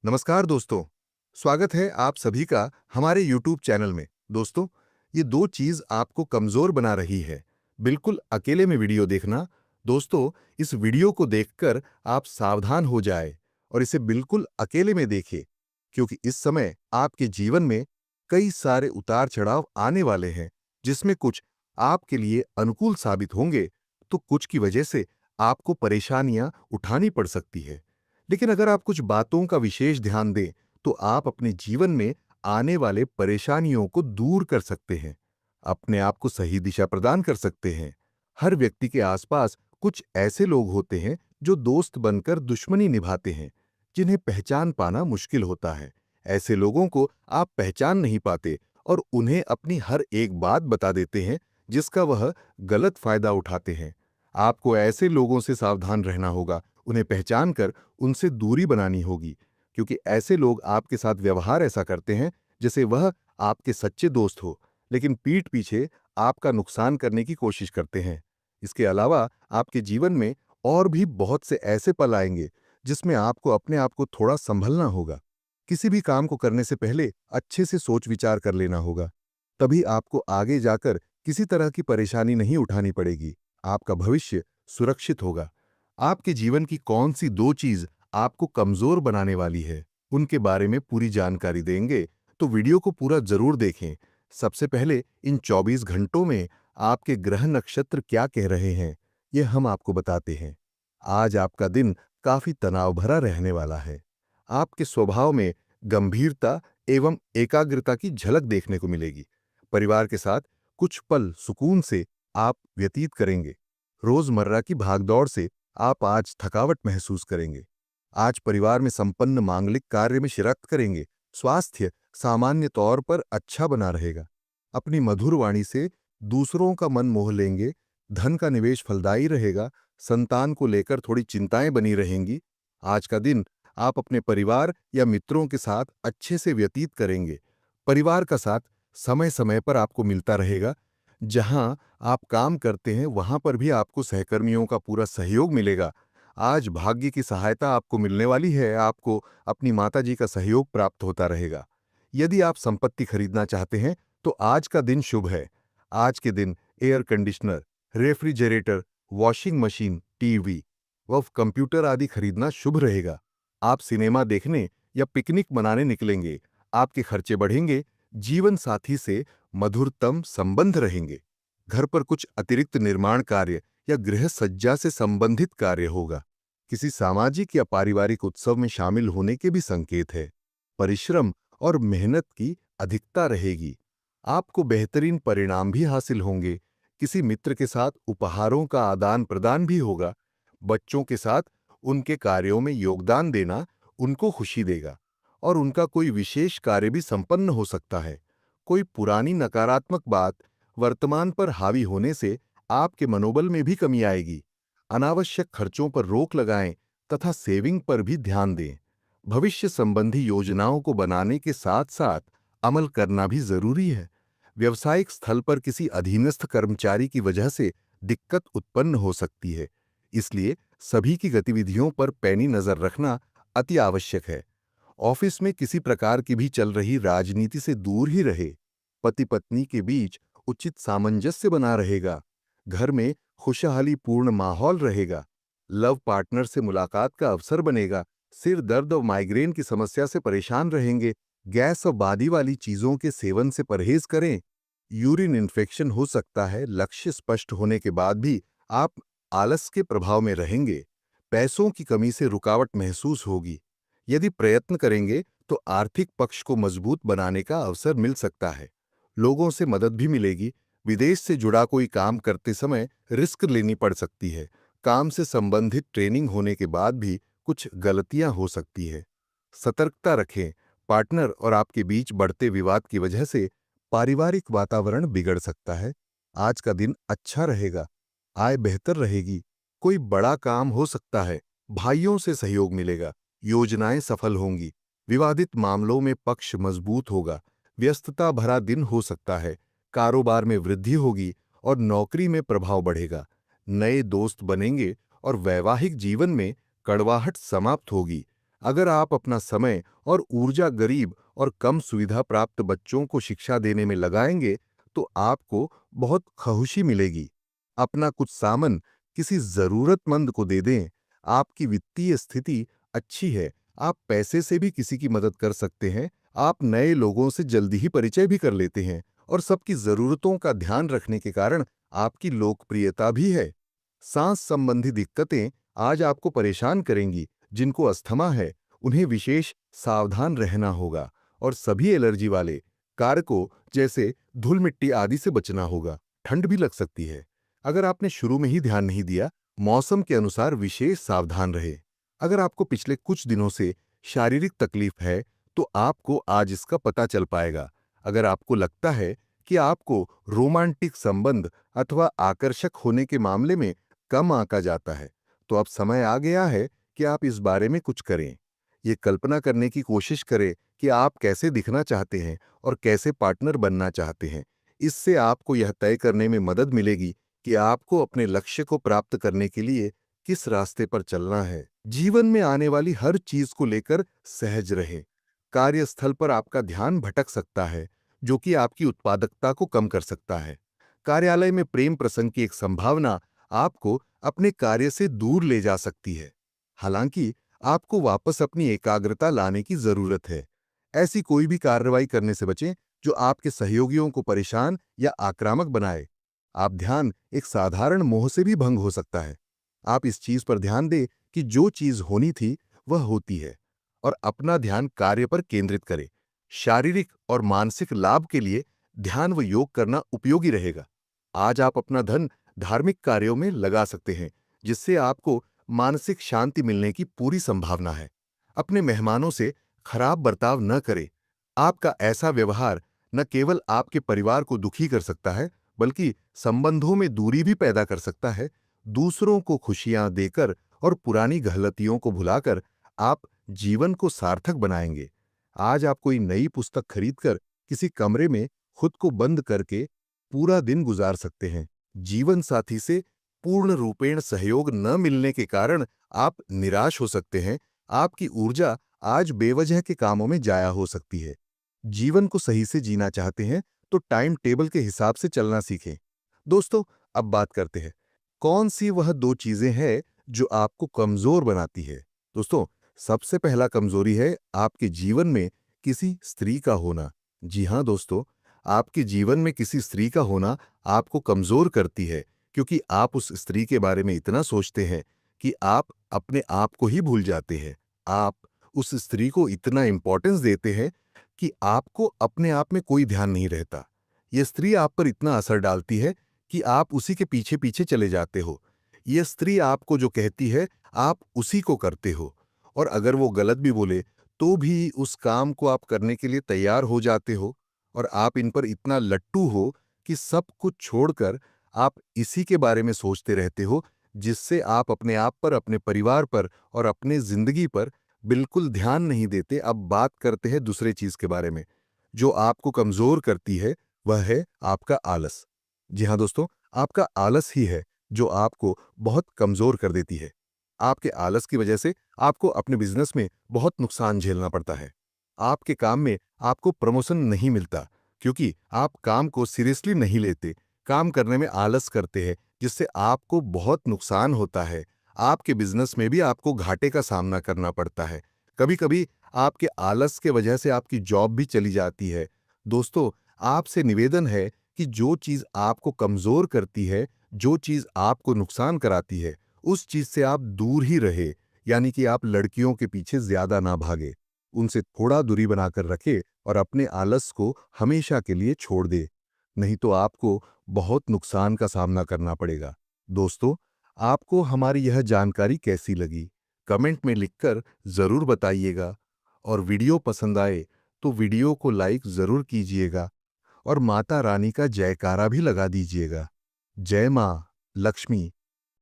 नमस्कार दोस्तों। स्वागत है आप सभी का हमारे YouTube चैनल में। दोस्तों, ये दो चीज आपको कमजोर बना रही है। बिल्कुल अकेले में वीडियो देखना। दोस्तों, इस वीडियो को देखकर आप सावधान हो जाए और इसे बिल्कुल अकेले में देखिए, क्योंकि इस समय आपके जीवन में कई सारे उतार चढ़ाव आने वाले हैं, जिसमें कुछ आपके लिए अनुकूल साबित होंगे तो कुछ की वजह से आपको परेशानियां उठानी पड़ सकती है। लेकिन अगर आप कुछ बातों का विशेष ध्यान दें, तो आप अपने जीवन में आने वाले परेशानियों को दूर कर सकते हैं, अपने आप को सही दिशा प्रदान कर सकते हैं। हर व्यक्ति के आसपास कुछ ऐसे लोग होते हैं जो दोस्त बनकर दुश्मनी निभाते हैं, जिन्हें पहचान पाना मुश्किल होता है। ऐसे लोगों को आप पहचान नहीं पाते और उन्हें अपनी हर एक बात बता देते हैं, जिसका वह गलत फायदा उठाते हैं। आपको ऐसे लोगों से सावधान रहना होगा, उन्हें पहचान कर उनसे दूरी बनानी होगी, क्योंकि ऐसे लोग आपके साथ व्यवहार ऐसा करते हैं जैसे वह आपके सच्चे दोस्त हो, लेकिन पीठ पीछे आपका नुकसान करने की कोशिश करते हैं। इसके अलावा आपके जीवन में और भी बहुत से ऐसे पल आएंगे जिसमें आपको अपने आप को थोड़ा संभलना होगा। किसी भी काम को करने से पहले अच्छे से सोच विचार कर लेना होगा। तभी आपको आगे जाकर किसी तरह की परेशानी नहीं उठानी पड़ेगी। आपका भविष्य सुरक्षित होगा। आपके जीवन की कौन सी दो चीज आपको कमजोर बनाने वाली है, उनके बारे में पूरी जानकारी देंगे, तो वीडियो को पूरा जरूर देखें। सबसे पहले इन 24 घंटों में आपके ग्रह नक्षत्र क्या कह रहे हैं, ये हम आपको बताते हैं। आज आपका दिन काफी तनाव भरा रहने वाला है। आपके स्वभाव में गंभीरता एवं एकाग्रता की झलक देखने को मिलेगी। परिवार के साथ कुछ पल सुकून से आप व्यतीत करेंगे। रोजमर्रा की भागदौड़ से आप आज थकावट महसूस करेंगे। आज परिवार में संपन्न मांगलिक कार्य में शिरकत करेंगे। स्वास्थ्य सामान्य तौर पर अच्छा बना रहेगा। अपनी मधुर वाणी से दूसरों का मन मोह लेंगे। धन का निवेश फलदायी रहेगा। संतान को लेकर थोड़ी चिंताएं बनी रहेंगी। आज का दिन आप अपने परिवार या मित्रों के साथ अच्छे से व्यतीत करेंगे। परिवार का साथ समय समय पर आपको मिलता रहेगा। जहां आप काम करते हैं वहां पर भी आपको सहकर्मियों का पूरा सहयोग मिलेगा। आज भाग्य की सहायता आपको मिलने वाली है। आपको अपनी माताजी का सहयोग प्राप्त होता रहेगा। यदि आप संपत्ति खरीदना चाहते हैं तो आज का दिन शुभ है। आज के दिन air conditioner, refrigerator, washing machine, TV व कंप्यूटर आदि खरीदना शुभ रहेगा। आप सिनेमा देखने या पिकनिक मनाने निकलेंगे। आपके खर्चे बढ़ेंगे। जीवन साथी से मधुरतम संबंध रहेंगे। घर पर कुछ अतिरिक्त निर्माण कार्य या गृह सज्जा से संबंधित कार्य होगा। किसी सामाजिक या पारिवारिक उत्सव में शामिल होने के भी संकेत है। परिश्रम और मेहनत की अधिकता रहेगी। आपको बेहतरीन परिणाम भी हासिल होंगे। किसी मित्र के साथ उपहारों का आदान प्रदान भी होगा। बच्चों के साथ उनके कार्यों में योगदान देना उनको खुशी देगा और उनका कोई विशेष कार्य भी संपन्न हो सकता है। कोई पुरानी नकारात्मक बात वर्तमान पर हावी होने से आपके मनोबल में भी कमी आएगी। अनावश्यक खर्चों पर रोक लगाएं तथा सेविंग पर भी ध्यान दें। भविष्य संबंधी योजनाओं को बनाने के साथ साथ अमल करना भी जरूरी है। व्यवसायिक स्थल पर किसी अधीनस्थ कर्मचारी की वजह से दिक्कत उत्पन्न हो सकती है, इसलिए सभी की गतिविधियों पर पैनी नजर रखना अति आवश्यक है। ऑफिस में किसी प्रकार की भी चल रही राजनीति से दूर ही रहे। पति पत्नी के बीच उचित सामंजस्य बना रहेगा। घर में खुशहाली पूर्ण माहौल रहेगा। लव पार्टनर से मुलाकात का अवसर बनेगा। सिर दर्द और माइग्रेन की समस्या से परेशान रहेंगे। गैस और बादी वाली चीजों के सेवन से परहेज करें। यूरिन इन्फेक्शन हो सकता है। लक्ष्य स्पष्ट होने के बाद भी आप आलस के प्रभाव में रहेंगे। पैसों की कमी से रुकावट महसूस होगी। यदि प्रयत्न करेंगे तो आर्थिक पक्ष को मजबूत बनाने का अवसर मिल सकता है। लोगों से मदद भी मिलेगी। विदेश से जुड़ा कोई काम करते समय रिस्क लेनी पड़ सकती है। काम से संबंधित ट्रेनिंग होने के बाद भी कुछ गलतियां हो सकती है। सतर्कता रखें। पार्टनर और आपके बीच बढ़ते विवाद की वजह से पारिवारिक वातावरण बिगड़ सकता है। आज का दिन अच्छा रहेगा। आय बेहतर रहेगी। कोई बड़ा काम हो सकता है। भाइयों से सहयोग मिलेगा। योजनाएं सफल होंगी। विवादित मामलों में पक्ष मजबूत होगा। व्यस्तता भरा दिन हो सकता है। कारोबार में वृद्धि होगी और नौकरी में प्रभाव बढ़ेगा। नए दोस्त बनेंगे और वैवाहिक जीवन में कड़वाहट समाप्त होगी। अगर आप अपना समय और ऊर्जा गरीब और कम सुविधा प्राप्त बच्चों को शिक्षा देने में लगाएंगे तो आपको बहुत खुशी मिलेगी। अपना कुछ सामान किसी जरूरतमंद को दे दें। आपकी वित्तीय स्थिति अच्छी है, आप पैसे से भी किसी की मदद कर सकते हैं। आप नए लोगों से जल्दी ही परिचय भी कर लेते हैं और सबकी जरूरतों का ध्यान रखने के कारण आपकी लोकप्रियता भी है। सांस संबंधी दिक्कतें आज आपको परेशान करेंगी। जिनको अस्थमा है उन्हें विशेष सावधान रहना होगा और सभी एलर्जी वाले कारकों जैसे धूल मिट्टी आदि से बचना होगा। ठंड भी लग सकती है। अगर आपने शुरू में ही ध्यान नहीं दिया, मौसम के अनुसार विशेष सावधान रहे। अगर आपको पिछले कुछ दिनों से शारीरिक तकलीफ है तो आपको आज इसका पता चल पाएगा। अगर आपको लगता है कि आपको रोमांटिक संबंध अथवा आकर्षक होने के मामले में कम आंका जाता है तो अब समय आ गया है कि आप इस बारे में कुछ करें। ये कल्पना करने की कोशिश करें कि आप कैसे दिखना चाहते हैं और कैसे पार्टनर बनना चाहते हैं। इससे आपको यह तय करने में मदद मिलेगी कि आपको अपने लक्ष्य को प्राप्त करने के लिए किस रास्ते पर चलना है। जीवन में आने वाली हर चीज को लेकर सहज रहें। कार्यस्थल पर आपका ध्यान भटक सकता है, जो कि आपकी उत्पादकता को कम कर सकता है। कार्यालय में प्रेम प्रसंग की एक संभावना आपको अपने कार्य से दूर ले जा सकती है। हालांकि आपको वापस अपनी एकाग्रता लाने की जरूरत है। ऐसी कोई भी कार्रवाई करने से बचें जो आपके सहयोगियों को परेशान या आक्रामक बनाए। आप ध्यान एक साधारण मोह से भी भंग हो सकता है। आप इस चीज पर ध्यान दें कि जो चीज होनी थी वह होती है और अपना ध्यान कार्य पर केंद्रित करें। शारीरिक और मानसिक लाभ के लिए ध्यान व योग करना उपयोगी रहेगा। आज आप अपना धन धार्मिक कार्यों में लगा सकते हैं, जिससे आपको मानसिक शांति मिलने की पूरी संभावना है। अपने मेहमानों से खराब बर्ताव न करें। आपका ऐसा व्यवहार न केवल आपके परिवार को दुखी कर सकता है, बल्कि संबंधों में दूरी भी पैदा कर सकता है। दूसरों को खुशियां देकर और पुरानी गलतियों को भुलाकर आप जीवन को सार्थक बनाएंगे। आज आप कोई नई पुस्तक खरीदकर किसी कमरे में खुद को बंद करके पूरा दिन गुजार सकते हैं। जीवन साथी से पूर्ण रूपेण सहयोग न मिलने के कारण आप निराश हो सकते हैं। आपकी ऊर्जा आज बेवजह के कामों में जाया हो सकती है। जीवन को सही से जीना चाहते हैं तो टाइम टेबल के हिसाब से चलना सीखें। दोस्तों, अब बात करते हैं कौन सी वह दो चीजें हैं जो आपको कमजोर बनाती है। दोस्तों, सबसे पहला कमजोरी है आपके जीवन में किसी स्त्री का होना। जी हां दोस्तों, आपके जीवन में किसी स्त्री का होना आपको कमजोर करती है, क्योंकि आप उस स्त्री के बारे में इतना सोचते हैं कि आप अपने आप को ही भूल जाते हैं। आप उस स्त्री को इतना इंपॉर्टेंस देते हैं कि आपको अपने आप में कोई ध्यान नहीं रहता। यह स्त्री आप पर इतना असर डालती है कि आप उसी के पीछे पीछे चले जाते हो। यह स्त्री आपको जो कहती है आप उसी को करते हो, और अगर वो गलत भी बोले तो भी उस काम को आप करने के लिए तैयार हो जाते हो। और आप इन पर इतना लट्टू हो कि सब कुछ छोड़कर आप इसी के बारे में सोचते रहते हो, जिससे आप अपने आप पर, अपने परिवार पर और अपने जिंदगी पर बिल्कुल ध्यान नहीं देते। अब बात करते हैं दूसरे चीज के बारे में जो आपको कमजोर करती है, वह है आपका आलस। जी हाँ दोस्तों, आपका आलस ही है जो आपको बहुत कमजोर कर देती है। आपके आलस की वजह से आपको अपने बिजनेस में बहुत नुकसान झेलना पड़ता है। आपके काम में आपको प्रमोशन नहीं मिलता क्योंकि आप काम को सीरियसली नहीं लेते, काम करने में आलस करते हैं, जिससे आपको बहुत नुकसान होता है। आपके बिजनेस में भी आपको घाटे का सामना करना पड़ता है। कभी कभी आपके आलस के वजह से आपकी जॉब भी चली जाती है। दोस्तों, आपसे निवेदन है कि जो चीज आपको कमजोर करती है, जो चीज आपको नुकसान कराती है, उस चीज से आप दूर ही रहे। यानी कि आप लड़कियों के पीछे ज्यादा ना भागे, उनसे थोड़ा दूरी बनाकर रखे और अपने आलस को हमेशा के लिए छोड़ दे। नहीं तो आपको बहुत नुकसान का सामना करना पड़ेगा। दोस्तों, आपको हमारी यह जानकारी कैसी लगी कमेंट में लिखकर जरूर बताइएगा, और वीडियो पसंद आए तो वीडियो को लाइक जरूर कीजिएगा और माता रानी का जयकारा भी लगा दीजिएगा। जय मां लक्ष्मी।